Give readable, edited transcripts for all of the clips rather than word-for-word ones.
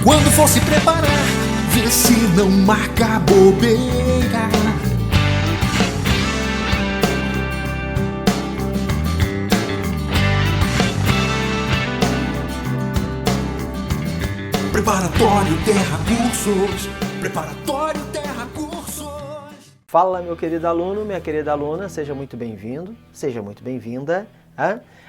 Quando for se preparar, vê se não marca bobeira. Preparatório Terra Cursos. Preparatório Terra Cursos. Fala, meu querido aluno, minha querida aluna, seja muito bem-vindo, seja muito bem-vinda.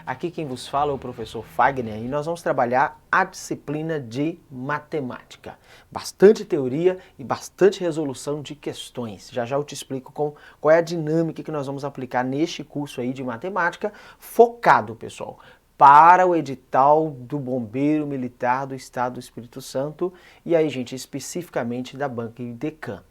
Aqui quem vos fala é o professor Fagner e nós vamos trabalhar a disciplina de matemática. Bastante teoria e bastante resolução de questões. Já já eu te explico qual é a dinâmica que nós vamos aplicar neste curso aí de matemática, focado, pessoal, para o edital do Bombeiro Militar do Estado do Espírito Santo e aí, gente, especificamente da banca IDECAM.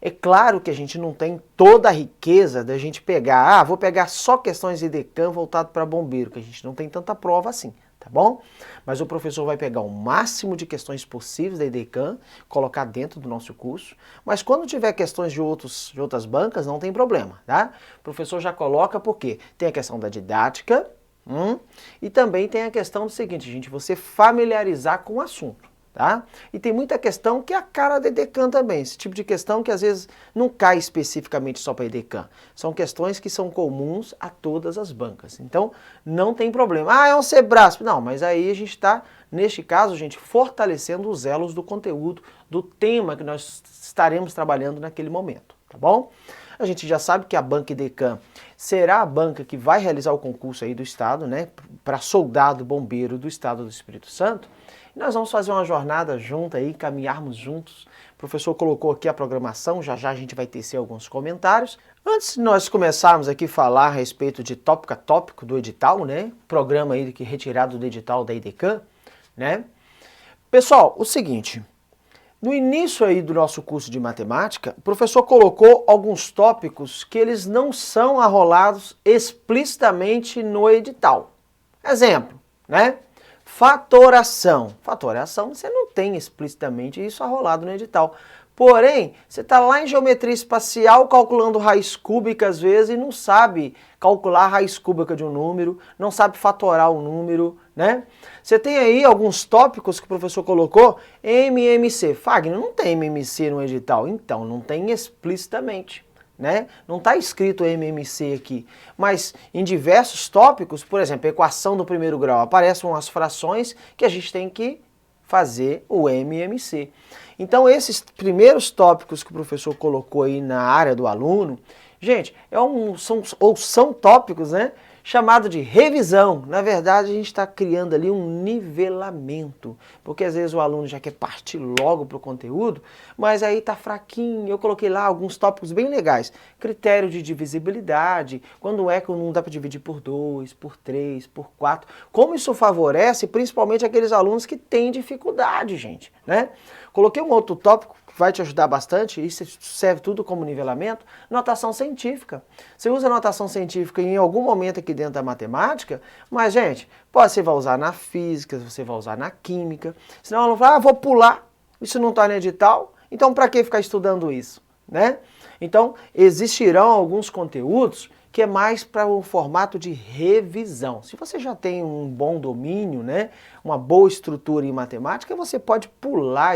É claro que a gente não tem toda a riqueza da gente pegar, vou pegar só questões de IDECAM voltado para bombeiro, que a gente não tem tanta prova assim, tá bom? Mas o professor vai pegar o máximo de questões possíveis da IDECAM, colocar dentro do nosso curso, mas quando tiver questões de outras bancas, não tem problema, tá? O professor já coloca porque tem a questão da didática, e também tem a questão do seguinte, gente, você familiarizar com o assunto, tá? E tem muita questão que é a cara da IDECAM também, esse tipo de questão que às vezes não cai especificamente só para a IDECAM. São questões que são comuns a todas as bancas. Então, não tem problema. É um Sebrasp. Não, mas aí a gente está, neste caso, gente, fortalecendo os elos do conteúdo, do tema que nós estaremos trabalhando naquele momento, tá bom? A gente já sabe que a banca IDECAM será a banca que vai realizar o concurso aí do Estado, né, para soldado bombeiro do Estado do Espírito Santo. E nós vamos fazer uma jornada junta aí, caminharmos juntos. O professor colocou aqui a programação, já já a gente vai tecer alguns comentários. Antes de nós começarmos aqui a falar a respeito de tópico a tópico do edital, né, programa aí que retirado do edital da IDECAM, né. Pessoal, o seguinte, no início aí do nosso curso de matemática, o professor colocou alguns tópicos que eles não são arrolados explicitamente no edital. Exemplo, né? Fatoração. Fatoração você não tem explicitamente isso arrolado no edital. Porém, você está lá em geometria espacial calculando raiz cúbica às vezes e não sabe calcular a raiz cúbica de um número, não sabe fatorar o número, né? Você tem aí alguns tópicos que o professor colocou, MMC. Fagner, não tem MMC no edital. Então, não tem explicitamente, né? Não está escrito MMC aqui. Mas em diversos tópicos, por exemplo, equação do primeiro grau, aparecem umas frações que a gente tem que fazer o MMC. Então, esses primeiros tópicos que o professor colocou aí na área do aluno, gente, são tópicos, né, chamado de revisão. Na verdade, a gente está criando ali um nivelamento, porque às vezes o aluno já quer partir logo para o conteúdo, mas aí está fraquinho. Eu coloquei lá alguns tópicos bem legais. Critério de divisibilidade, quando é que não dá para dividir por 2, por 3, por 4. Como isso favorece principalmente aqueles alunos que têm dificuldade, gente, né? Coloquei um outro tópico que vai te ajudar bastante, isso serve tudo como nivelamento, notação científica. Você usa notação científica em algum momento aqui dentro da matemática, mas, gente, você vai usar na física, você vai usar na química, senão o aluno fala, vou pular, isso não está no edital, então para que ficar estudando isso, né? Então, existirão alguns conteúdos que é mais para o formato de revisão. Se você já tem um bom domínio, né, uma boa estrutura em matemática, você pode pular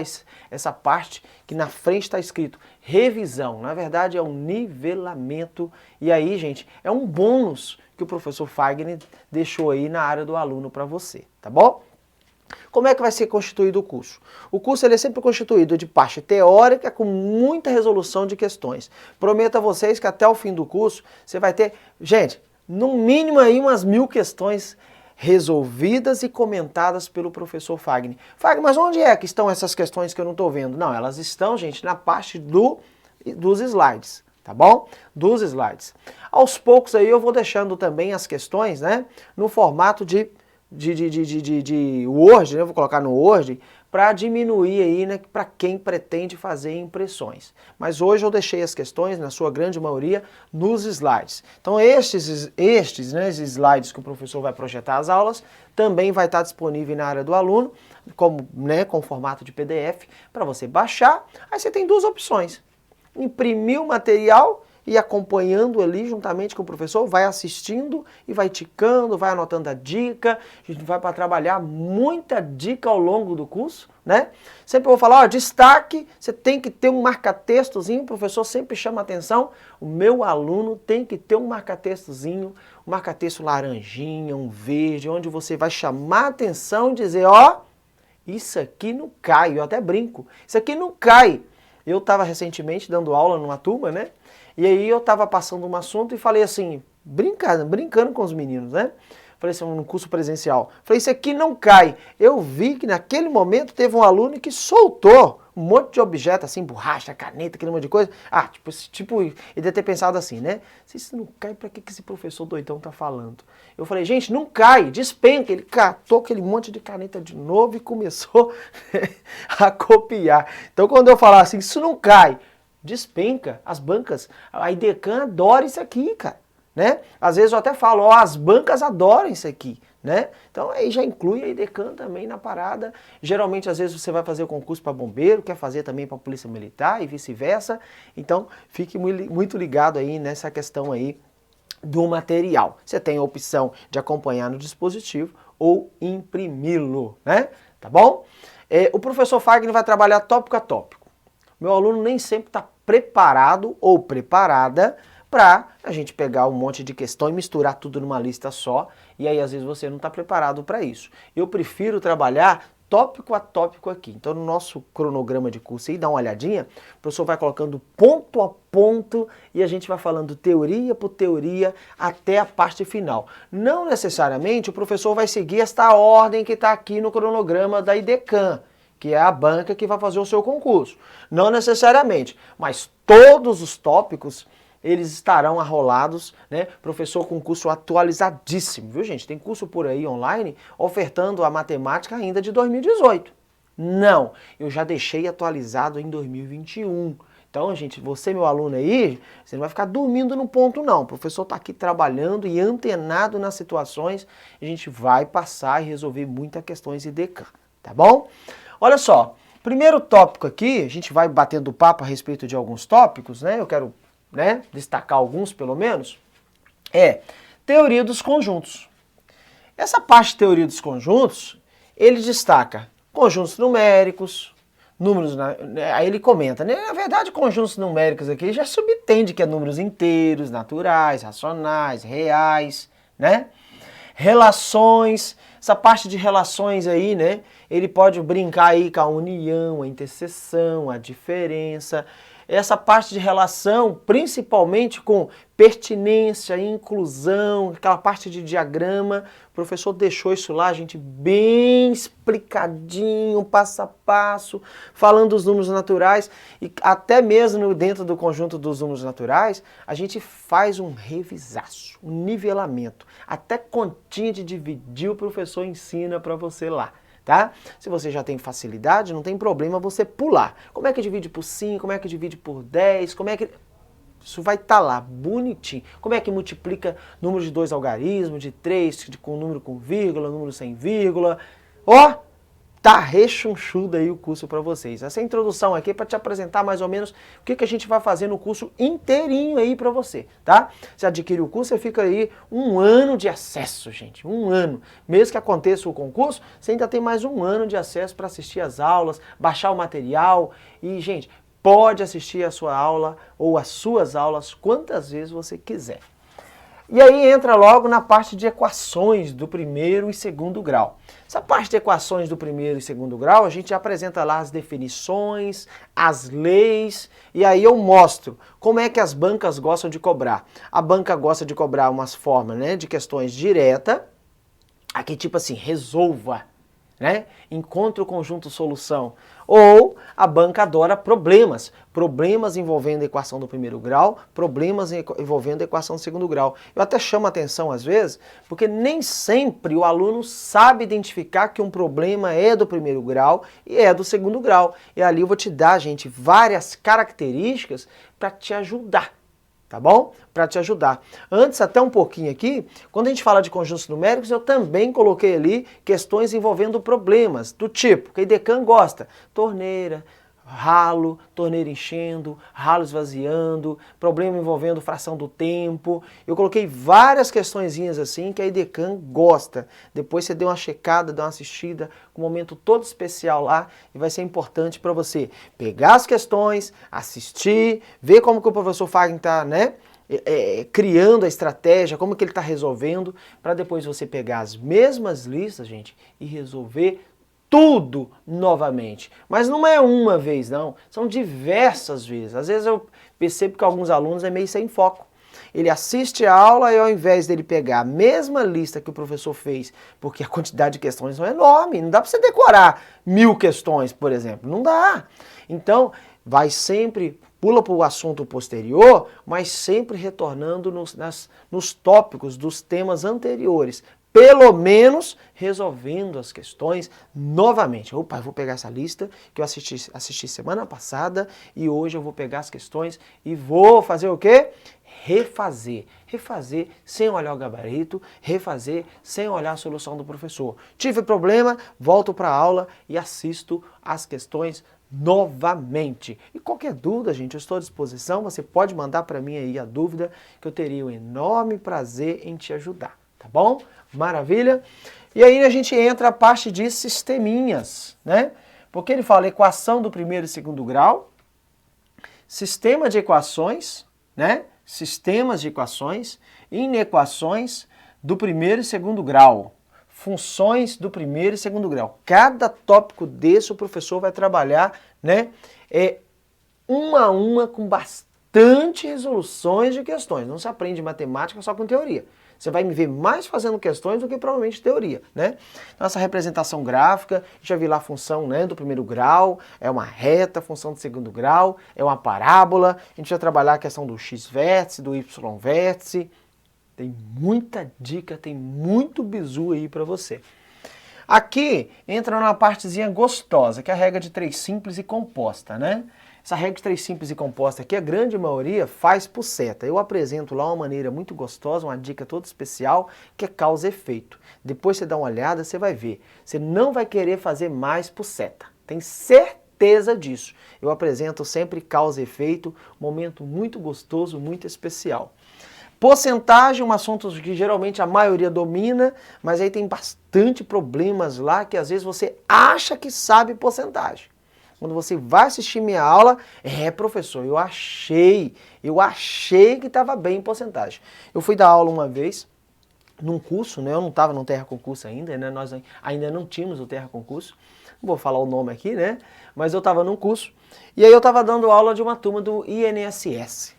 essa parte que na frente está escrito revisão. Na verdade, é um nivelamento. E aí, gente, é um bônus que o professor Fagner deixou aí na área do aluno para você, tá bom? Como é que vai ser constituído o curso? O curso ele é sempre constituído de parte teórica com muita resolução de questões. Prometo a vocês que até o fim do curso você vai ter, gente, no mínimo aí umas 1000 questões resolvidas e comentadas pelo professor Fagner. Fagner, mas onde é que estão essas questões que eu não estou vendo? Não, elas estão, gente, na parte dos slides, tá bom? Dos slides. Aos poucos aí eu vou deixando também as questões, né, no formato de Word, né? Vou colocar no Word, para diminuir aí, né, para quem pretende fazer impressões. Mas hoje eu deixei as questões, na sua grande maioria, nos slides. Então estes né, esses slides que o professor vai projetar as aulas, também vai estar disponível na área do aluno, com formato de PDF, para você baixar. Aí você tem duas opções, imprimir o material ir acompanhando ali juntamente com o professor, vai assistindo e vai ticando, vai anotando a dica. A gente vai para trabalhar muita dica ao longo do curso, né? Sempre vou falar, ó, destaque, você tem que ter um marca-textozinho, o professor sempre chama atenção, o meu aluno tem que ter um marca-textozinho, um marca-texto laranjinha, um verde, onde você vai chamar atenção e dizer, ó, isso aqui não cai, eu até brinco, isso aqui não cai. Eu estava recentemente dando aula numa turma, né? E aí eu estava passando um assunto e falei assim, brincando com os meninos, né? Falei assim, no curso presencial. Falei, isso aqui não cai. Eu vi que naquele momento teve um aluno que soltou um monte de objeto, assim, borracha, caneta, aquele monte de coisa. Ah, ele deve ter pensado assim, né? Se isso não cai, pra que esse professor doidão tá falando? Eu falei, gente, não cai, despenca. Ele catou aquele monte de caneta de novo e começou a copiar. Então, quando eu falar assim, isso não cai, despenca. As bancas, a IDECAN adora isso aqui, cara. Né? Às vezes eu até falo, ó, as bancas adoram isso aqui, né? Então aí já inclui a IDECAN também na parada. Geralmente às vezes você vai fazer o concurso para bombeiro, quer fazer também para polícia militar e vice-versa. Então fique muito ligado aí nessa questão aí do material. Você tem a opção de acompanhar no dispositivo ou imprimi-lo, né? Tá bom? O professor Fagner vai trabalhar tópico a tópico. Meu aluno nem sempre está preparado ou preparada para a gente pegar um monte de questão e misturar tudo numa lista só, e aí às vezes você não está preparado para isso. Eu prefiro trabalhar tópico a tópico aqui. Então no nosso cronograma de curso aí, dá uma olhadinha, o professor vai colocando ponto a ponto e a gente vai falando teoria por teoria até a parte final. Não necessariamente o professor vai seguir esta ordem que está aqui no cronograma da IDECAN, que é a banca que vai fazer o seu concurso. Não necessariamente, mas todos os tópicos eles estarão arrolados, né? Professor com curso atualizadíssimo, viu gente? Tem curso por aí online ofertando a matemática ainda de 2018. Não, eu já deixei atualizado em 2021. Então, gente, você, meu aluno aí, você não vai ficar dormindo no ponto não. O professor está aqui trabalhando e antenado nas situações. A gente vai passar e resolver muitas questões IDECAN, tá bom? Olha só, primeiro tópico aqui, a gente vai batendo papo a respeito de alguns tópicos, né? Eu quero destacar alguns pelo menos, teoria dos conjuntos. Essa parte de teoria dos conjuntos, ele destaca conjuntos numéricos, números, aí ele comenta, né? Na verdade, conjuntos numéricos aqui já subentende que é números inteiros, naturais, racionais, reais, né? Relações, essa parte de relações aí, né? Ele pode brincar aí com a união, a interseção, a diferença. Essa parte de relação, principalmente com pertinência, inclusão, aquela parte de diagrama, o professor deixou isso lá, gente, bem explicadinho, passo a passo, falando dos números naturais, e até mesmo dentro do conjunto dos números naturais, a gente faz um revisaço, um nivelamento, até continha de dividir o professor ensina para você lá. Tá? Se você já tem facilidade, não tem problema você pular. Como é que divide por 5? Como é que divide por 10? Como é que... Isso vai estar lá, bonitinho. Como é que multiplica número de 2 algarismos, de 3, com número com vírgula, número sem vírgula. Ó, tá rechonchudo aí o curso para vocês. Essa introdução aqui é para te apresentar mais ou menos o que a gente vai fazer no curso inteirinho aí para você, tá? Você adquire o curso, você fica aí 1 ano de acesso, gente, 1 ano. Mesmo que aconteça o concurso, você ainda tem mais 1 ano de acesso para assistir as aulas, baixar o material e, gente, pode assistir a sua aula ou as suas aulas quantas vezes você quiser. E aí entra logo na parte de equações do 1º e 2º grau. Essa parte de equações do 1º e 2º grau, a gente apresenta lá as definições, as leis, e aí eu mostro como é que as bancas gostam de cobrar. A banca gosta de cobrar umas formas, né, de questões direta, aqui tipo assim, resolva, né? Encontre o conjunto solução. Ou a banca adora problemas. Problemas envolvendo a equação do 1º grau, problemas envolvendo a equação do 2º grau. Eu até chamo a atenção às vezes, porque nem sempre o aluno sabe identificar que um problema é do 1º grau e é do 2º grau. E ali eu vou te dar, gente, várias características para te ajudar. Tá bom? Para te ajudar. Antes, até um pouquinho aqui, quando a gente fala de conjuntos numéricos, eu também coloquei ali questões envolvendo problemas, do tipo, que a IDECAN gosta, torneira, ralo, torneira enchendo, ralo esvaziando, problema envolvendo fração do tempo. Eu coloquei várias questõezinhas assim que a EDECAN gosta. Depois você dê uma checada, dê uma assistida, com um momento todo especial lá, e vai ser importante para você pegar as questões, assistir, ver como que o professor Fagner está, né, criando a estratégia, como que ele está resolvendo, para depois você pegar as mesmas listas, gente, e resolver tudo novamente. Mas não é uma vez, não. São diversas vezes. Às vezes eu percebo que alguns alunos é meio sem foco. Ele assiste a aula e ao invés dele pegar a mesma lista que o professor fez, porque a quantidade de questões é enorme, não dá para você decorar 1000 questões, por exemplo. Não dá. Então, vai sempre, pula para o assunto posterior, mas sempre retornando nos tópicos dos temas anteriores. Pelo menos resolvendo as questões novamente. Opa, eu vou pegar essa lista que eu assisti semana passada e hoje eu vou pegar as questões e vou fazer o quê? Refazer. Refazer sem olhar o gabarito, refazer sem olhar a solução do professor. Tive problema, volto para a aula e assisto as questões novamente. E qualquer dúvida, gente, eu estou à disposição. Você pode mandar para mim aí a dúvida que eu teria um enorme prazer em te ajudar. Tá bom? Maravilha? E aí a gente entra a parte de sisteminhas, né? Porque ele fala equação do primeiro e segundo grau, sistema de equações, né? Sistemas de equações, inequações do primeiro e segundo grau, funções do primeiro e segundo grau. Cada tópico desse o professor vai trabalhar, né? Uma a uma com bastante resoluções de questões. Não se aprende matemática só com teoria. Você vai me ver mais fazendo questões do que provavelmente teoria, né? Então essa representação gráfica, já vi lá a função, né, do primeiro grau, é uma reta, função do segundo grau, é uma parábola, a gente vai trabalhar a questão do x-vértice, do y-vértice, tem muita dica, tem muito bizu aí para você. Aqui entra numa partezinha gostosa, que é a regra de 3 simples e composta, né? Essa regra de 3 simples e composta aqui, a grande maioria faz por seta. Eu apresento lá uma maneira muito gostosa, uma dica toda especial, que é causa e efeito. Depois você dá uma olhada, você vai ver. Você não vai querer fazer mais por seta. Tem certeza disso. Eu apresento sempre causa e efeito, momento muito gostoso, muito especial. Porcentagem, um assunto que geralmente a maioria domina, mas aí tem bastante problemas lá que às vezes você acha que sabe porcentagem. Quando você vai assistir minha aula, professor, eu achei que estava bem em porcentagem. Eu fui dar aula uma vez, num curso, né? Eu não estava no Terra Concurso ainda, né? Nós ainda não tínhamos o Terra Concurso, não vou falar o nome aqui, né? Mas eu estava num curso, e aí eu estava dando aula de uma turma do INSS.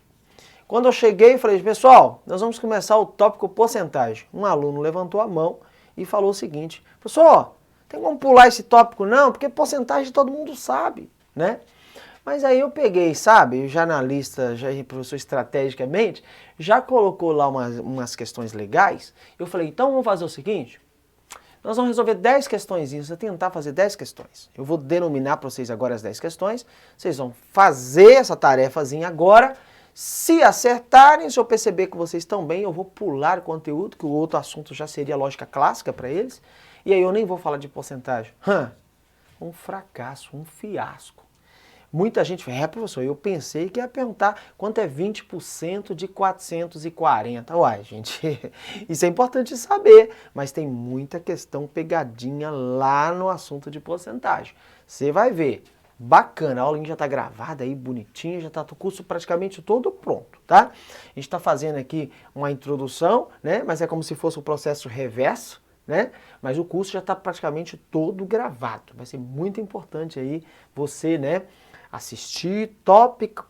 Quando eu cheguei, eu falei, pessoal, nós vamos começar o tópico porcentagem. Um aluno levantou a mão e falou o seguinte, professor, tem como pular esse tópico não? Porque porcentagem todo mundo sabe, né? Mas aí eu peguei, sabe, já na lista, já professor estrategicamente, já colocou lá umas questões legais. Eu falei, então vamos fazer o seguinte, nós vamos resolver 10 questões, vou tentar fazer 10 questões. Eu vou denominar para vocês agora as 10 questões, vocês vão fazer essa tarefazinha agora. Se acertarem, se eu perceber que vocês estão bem, eu vou pular o conteúdo, que o outro assunto já seria lógica clássica para eles. E aí eu nem vou falar de porcentagem. Um fracasso, um fiasco. Muita gente fala, professor, eu pensei que ia perguntar quanto é 20% de 440. Uai, gente, isso é importante saber, mas tem muita questão pegadinha lá no assunto de porcentagem. Você vai ver. Bacana, a aulinha já está gravada aí, bonitinha, já está o curso praticamente todo pronto, tá? A gente está fazendo aqui uma introdução, né? Mas é como se fosse o processo reverso, né? Mas o curso já está praticamente todo gravado. Vai ser muito importante aí você, né, assistir tópico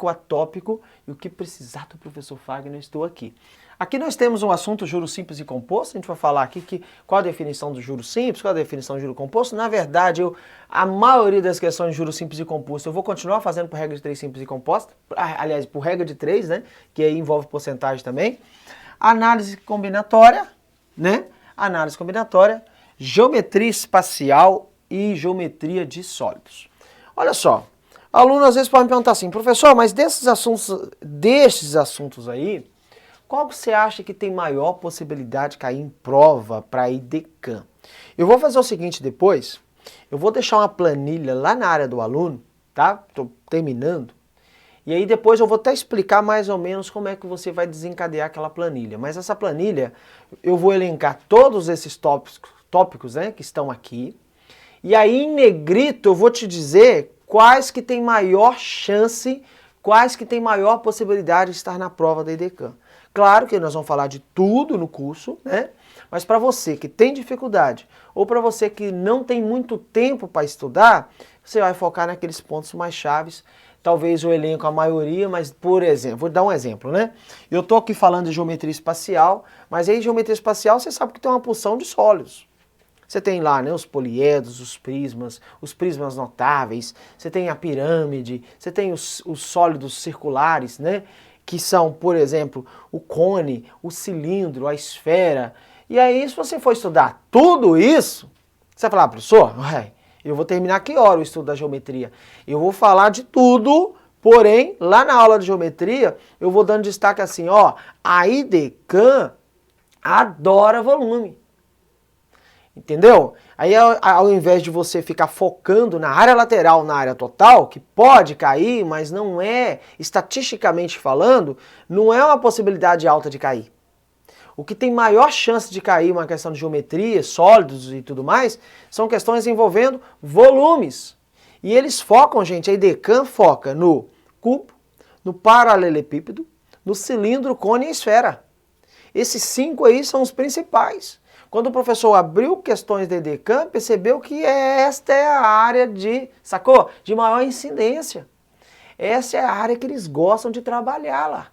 a tópico e o que precisar do professor Fagner, eu estou aqui. Aqui nós temos um assunto juro simples e composto, a gente vai falar aqui qual a definição do juro simples, qual a definição do juro composto. Na verdade, a maioria das questões de juro simples e composto eu vou continuar fazendo por regra de 3 simples e composta, aliás, por regra de 3, né, que aí envolve porcentagem também. Análise combinatória, né, análise combinatória, geometria espacial e geometria de sólidos. Olha só, aluno às vezes pode me perguntar assim, professor, mas desses assuntos aí, qual que você acha que tem maior possibilidade de cair em prova para a EDECAN? Eu vou fazer o seguinte depois, Eu vou deixar uma planilha lá na área do aluno, tá? Estou terminando. E aí depois eu vou até explicar mais ou menos como é que você vai desencadear aquela planilha. Mas essa planilha, eu vou elencar todos esses tópicos, né, que estão aqui. E aí em negrito eu vou te dizer quais que tem maior chance, quais que tem maior possibilidade de estar na prova da EDCAM. Claro que nós vamos falar de tudo no curso, né? Mas para você que tem dificuldade ou para você que não tem muito tempo para estudar, você vai focar naqueles pontos mais chaves. Talvez eu elenco a maioria, mas por exemplo, vou dar um exemplo, né? Eu estou aqui falando de geometria espacial, mas aí geometria espacial você sabe que tem uma porção de sólidos. Você tem lá, né, os poliedros, os prismas notáveis, você tem a pirâmide, você tem os sólidos circulares, né? Que são, por exemplo, o cone, o cilindro, a esfera. E aí, se você for estudar tudo isso, você vai falar, professor, eu vou terminar que hora o estudo da geometria? Eu vou falar de tudo, porém, lá na aula de geometria, eu vou dando destaque assim, ó, a IDCAM adora volume. Entendeu? Aí ao invés de você ficar focando na área lateral, na área total, que pode cair, mas não é, estatisticamente falando, não é uma possibilidade alta de cair. O que tem maior chance de cair uma questão de geometria, sólidos e tudo mais, são questões envolvendo volumes. E eles focam, gente, a IDCAM foca no cubo, no paralelepípedo, no cilindro, cone e esfera. Esses 5 aí são os principais. Quando o professor abriu questões da EDCAM, percebeu que esta é a área de, sacou? De maior incidência. Essa é a área que eles gostam de trabalhar lá.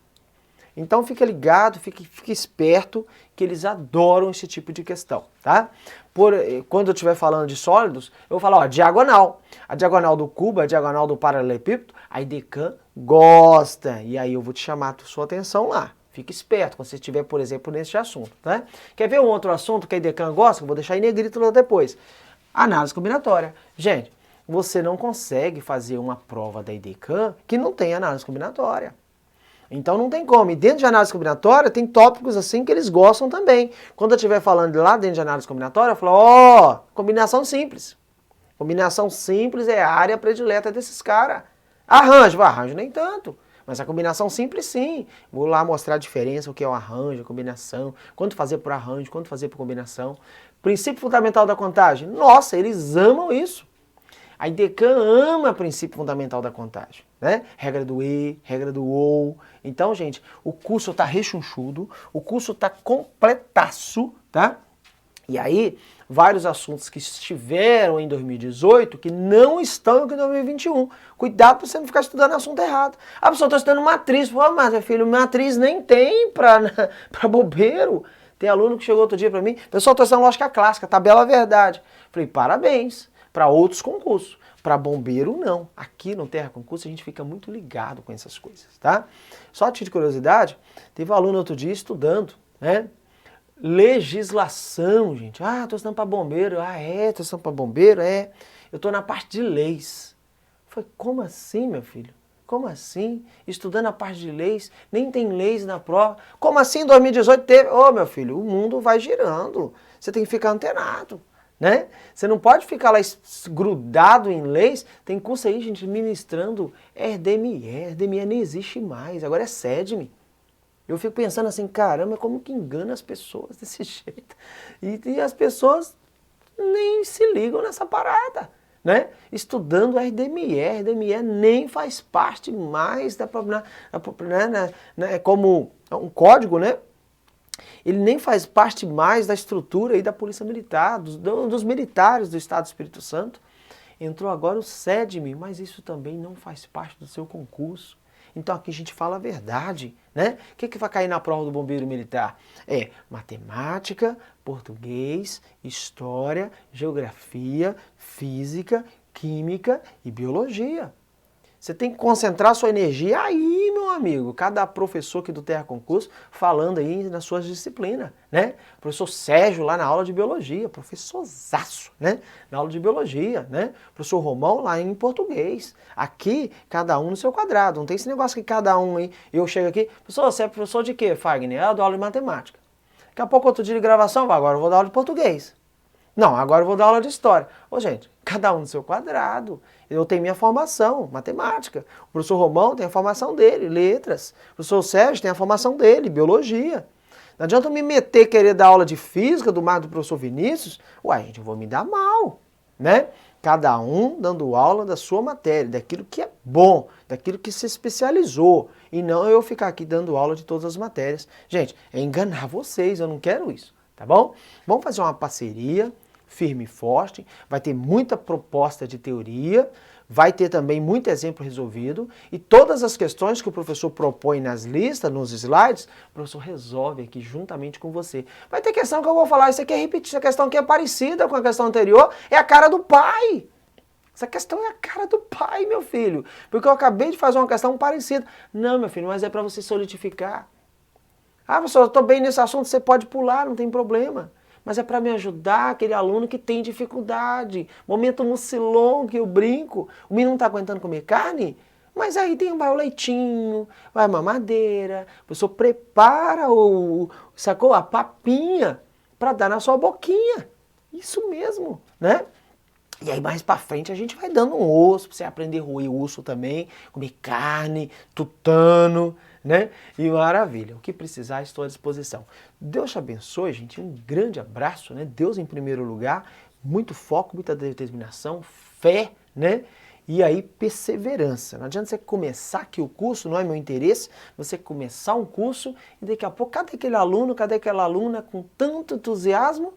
Então fica ligado, fique esperto, que eles adoram esse tipo de questão, tá? Quando eu estiver falando de sólidos, eu vou falar, ó, diagonal. A diagonal do cubo, a diagonal do paralelepípedo, a IDCAM gosta. E aí eu vou te chamar a sua atenção lá. Fique esperto quando você estiver, por exemplo, nesse assunto, tá? Quer ver um outro assunto que a IDCAM gosta? Eu vou deixar em negrito lá depois. Análise combinatória. Gente, você não consegue fazer uma prova da IDCAM que não tem análise combinatória. Então não tem como. E dentro de análise combinatória tem tópicos assim que eles gostam também. Quando eu estiver falando lá dentro de análise combinatória, eu falo, ó, combinação simples. Combinação simples é a área predileta desses caras. Arranjo, arranjo nem tanto. Mas a combinação simples sim. Vou lá mostrar a diferença, o que é o arranjo, a combinação, quanto fazer por arranjo, quanto fazer por combinação. Princípio fundamental da contagem. Nossa, eles amam isso. A IDCAM ama o princípio fundamental da contagem, né? Regra do E, regra do OU. Então, gente, o curso tá rechonchudo, o curso tá completaço, tá? E aí, vários assuntos que estiveram em 2018 que não estão em 2021. Cuidado para você não ficar estudando assunto errado. Ah, pessoal, estou estudando matriz. Pô, mas meu filho, matriz nem tem para bobeiro. Tem aluno que chegou outro dia para mim, pessoal, estou estudando lógica clássica, tabela verdade. Falei, parabéns, para outros concursos. Para bombeiro, não. Aqui no Terra Concurso a gente fica muito ligado com essas coisas, tá? Só a título de curiosidade, teve um aluno outro dia estudando, né? Legislação, gente. Ah, estou estudando para bombeiro. Ah, estou estudando para bombeiro, Eu estou na parte de leis. Eu falei, como assim, meu filho? Como assim? Estudando a parte de leis, nem tem leis na prova. Como assim em 2018 teve? Ô, meu filho, o mundo vai girando. Você tem que ficar antenado, né? Você não pode ficar lá grudado em leis. Tem curso aí, gente, ministrando RDME. RDME nem existe mais, agora é SEDME. Eu fico pensando assim, caramba, como que engana as pessoas desse jeito? E as pessoas nem se ligam nessa parada, né? Estudando RDME, RDME nem faz parte mais da como um código, né? Ele nem faz parte mais da estrutura aí da Polícia Militar, dos militares do Estado do Espírito Santo. Entrou agora o SEDME, mas isso também não faz parte do seu concurso. Então aqui a gente fala a verdade, né? O que vai cair na prova do bombeiro militar? É matemática, português, história, geografia, física, química e biologia. Você tem que concentrar sua energia aí, meu amigo. Cada professor aqui do Terra Concurso falando aí nas suas disciplinas, né? Professor Sérgio lá na aula de biologia, professorzaço, né? Na aula de biologia, né? Professor Romão lá em português. Aqui, cada um no seu quadrado. Não tem esse negócio que cada um aí... Eu chego aqui, professor, você é professor de quê, Fagner? Eu dou aula de matemática. Daqui a pouco outro dia de gravação, agora eu vou dar aula de português. Não, agora eu vou dar aula de história. Ô, gente, cada um no seu quadrado. Eu tenho minha formação, matemática. O professor Romão tem a formação dele, letras. O professor Sérgio tem a formação dele, biologia. Não adianta eu me meter querer dar aula de física do mais do professor Vinícius. Uai, gente, eu vou me dar mal, né? Cada um dando aula da sua matéria, daquilo que é bom, daquilo que se especializou. E não eu ficar aqui dando aula de todas as matérias. Gente, é enganar vocês, eu não quero isso, tá bom? Vamos fazer uma parceria firme e forte, vai ter muita proposta de teoria, vai ter também muito exemplo resolvido e todas as questões que o professor propõe nas listas, nos slides, o professor resolve aqui juntamente com você. Vai ter questão que eu vou falar, isso aqui é repetir, essa questão aqui é parecida com a questão anterior, é a cara do pai. Essa questão é a cara do pai, meu filho, porque eu acabei de fazer uma questão parecida. Não, meu filho, mas é para você solidificar. Ah, professor, eu estou bem nesse assunto, você pode pular, não tem problema. Mas é para me ajudar aquele aluno que tem dificuldade. Momento mucilon que eu brinco. O menino não está aguentando comer carne? Mas aí vai o leitinho, vai a mamadeira. O professor prepara sacou? A papinha para dar na sua boquinha. Isso mesmo, né? E aí mais pra frente a gente vai dando um osso, pra você aprender a roer osso também, comer carne, tutano, né? E maravilha, o que precisar estou à disposição. Deus te abençoe, gente, um grande abraço, né? Deus em primeiro lugar, muito foco, muita determinação, fé, né? E aí perseverança. Não adianta você começar aqui o curso, não é meu interesse, você começar um curso e daqui a pouco, cadê aquele aluno, cadê aquela aluna com tanto entusiasmo?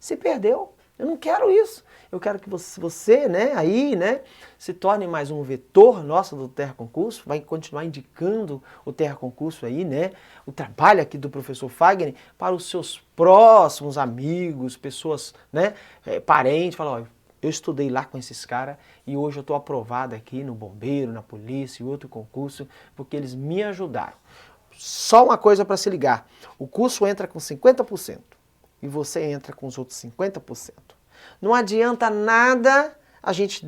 Se perdeu. Eu não quero isso. Eu quero que você, né, aí, né, se torne mais um vetor nosso do Terra Concurso, vai continuar indicando o Terra Concurso aí, né, o trabalho aqui do professor Fagner para os seus próximos amigos, pessoas, né, parentes, falar, olha, eu estudei lá com esses caras e hoje eu estou aprovado aqui no Bombeiro, na Polícia e outro concurso, porque eles me ajudaram. Só uma coisa para se ligar, o curso entra com 50%. E você entra com os outros 50%. Não adianta nada a gente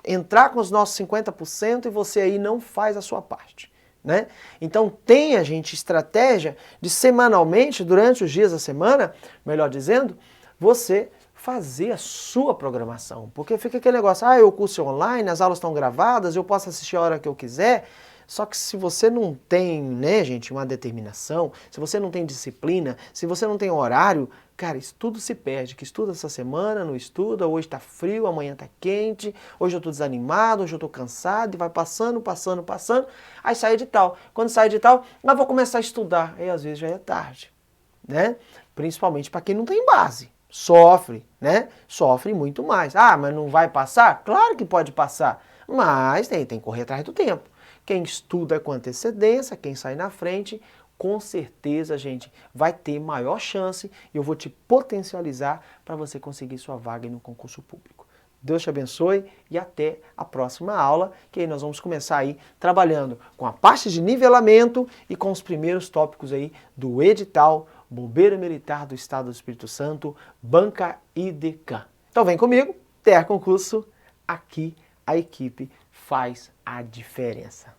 entrar com os nossos 50% e você aí não faz a sua parte, né? Então tenha, gente, estratégia de semanalmente, durante os dias da semana, melhor dizendo, você fazer a sua programação. Porque fica aquele negócio, o curso é online, as aulas estão gravadas, eu posso assistir a hora que eu quiser. Só que se você não tem, né, gente, uma determinação, se você não tem disciplina, se você não tem horário, cara, isso tudo se perde. Que estuda essa semana, não estuda, hoje tá frio, amanhã tá quente, hoje eu tô desanimado, hoje eu tô cansado, e vai passando, aí sai edital. Quando sai edital, eu vou começar a estudar, aí às vezes já é tarde, né? Principalmente para quem não tem base. Sofre, né? Sofre muito mais. Ah, mas não vai passar? Claro que pode passar, mas tem que correr atrás do tempo. Quem estuda com antecedência, quem sai na frente, com certeza, gente, vai ter maior chance e eu vou te potencializar para você conseguir sua vaga no concurso público. Deus te abençoe e até a próxima aula, que aí nós vamos começar aí trabalhando com a parte de nivelamento e com os primeiros tópicos aí do edital Bombeiro Militar do Estado do Espírito Santo, Banca IDCAM. Então vem comigo, Terra Concurso, aqui a equipe faz a diferença.